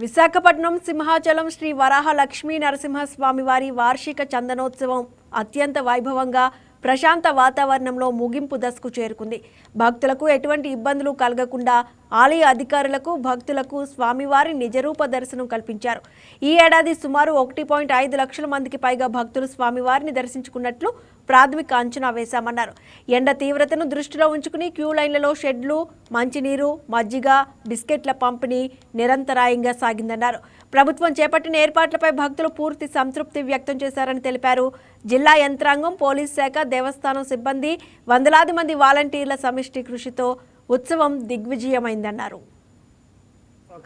విశాఖపట్నం సింహాచలం శ్రీ వరాహ లక్ష్మీ నరసింహస్వామి వారి వార్షిక చందనోత్సవం అత్యంత వైభవంగా ప్రశాంత వాతావరణంలో ముగింపు దశకు చేరుకుంది. భక్తులకు ఎటువంటి ఇబ్బందులు కలగకుండా ఆలయ అధికారులకు భక్తులకు స్వామివారి నిజరూప దర్శనం కల్పించారు. ఈ ఏడాది సుమారు 1.5 లక్షల మందికి పైగా భక్తులు స్వామివారిని దర్శించుకున్నట్లు ప్రాథమిక అంచనా వేశామన్నారు. ఎండ తీవ్రతను దృష్టిలో ఉంచుకుని క్యూ లైన్లలో షెడ్లు, మంచినీరు, మజ్జిగ, బిస్కెట్ల పంపిణీ నిరంతరాయంగా సాగిందన్నారు. ప్రభుత్వం చేపట్టిన ఏర్పాట్లపై భక్తులు పూర్తి సంతృప్తి వ్యక్తం చేశారని తెలిపారు. జిల్లా యంత్రాంగం, పోలీస్ శాఖ, దేవస్థానం సిబ్బంది, వందలాది మంది వాలంటీర్ల సమిష్టి కృషితో ఉత్సవం దిగ్విజయమైందన్నారు.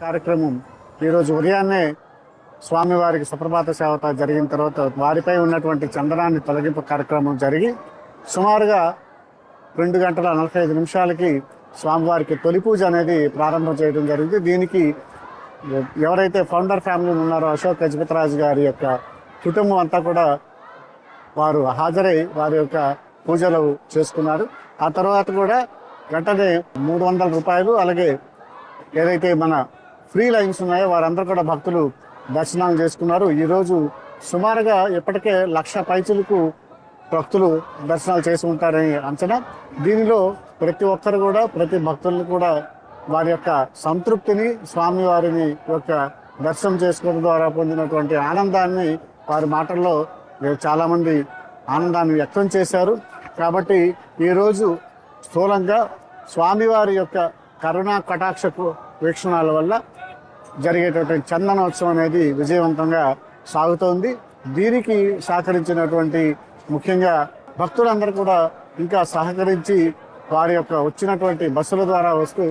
కార్యక్రమం ఈరోజు ఉదయాన్నే స్వామివారికి సుప్రభాత సేవ జరిగిన తర్వాత వారిపై ఉన్నటువంటి చందనాన్ని తొలగింపు కార్యక్రమం జరిగి సుమారుగా 2:45 స్వామివారికి తొలి పూజ అనేది ప్రారంభం చేయడం జరిగింది. దీనికి ఎవరైతే ఫౌండర్ ఫ్యామిలీ ఉన్నారో అశోక్ గజపతిరాజు గారి యొక్క కుటుంబం అంతా కూడా వారు హాజరై వారి యొక్క పూజలు చేసుకున్నారు. ఆ తర్వాత కూడా వెంటనే 300 రూపాయలు, అలాగే ఏదైతే మన ఫ్రీ లైన్స్ ఉన్నాయో వారందరూ కూడా భక్తులు దర్శనాలు చేసుకున్నారు. ఈరోజు సుమారుగా ఇప్పటికే 1,00,000 పైచులకు భక్తులు దర్శనాలు చేసి ఉంటారని అంచనా. దీనిలో ప్రతి ఒక్కరు కూడా, ప్రతి భక్తులను కూడా వారి యొక్క సంతృప్తిని, స్వామివారిని యొక్క దర్శనం చేసుకోవడం ద్వారా పొందినటువంటి ఆనందాన్ని వారి మాటల్లో చాలామంది ఆనందాన్ని వ్యక్తం చేశారు. కాబట్టి ఈరోజు స్థూలంగా స్వామివారి యొక్క కరుణా కటాక్షపు వీక్షణాల వల్ల జరిగేటటువంటి చందనోత్సవం అనేది విజయవంతంగా సాగుతోంది. దీనికి సహకరించినటువంటి ముఖ్యంగా భక్తులందరూ కూడా ఇంకా సహకరించి వారి యొక్క వచ్చినటువంటి బస్సుల ద్వారా వస్తూ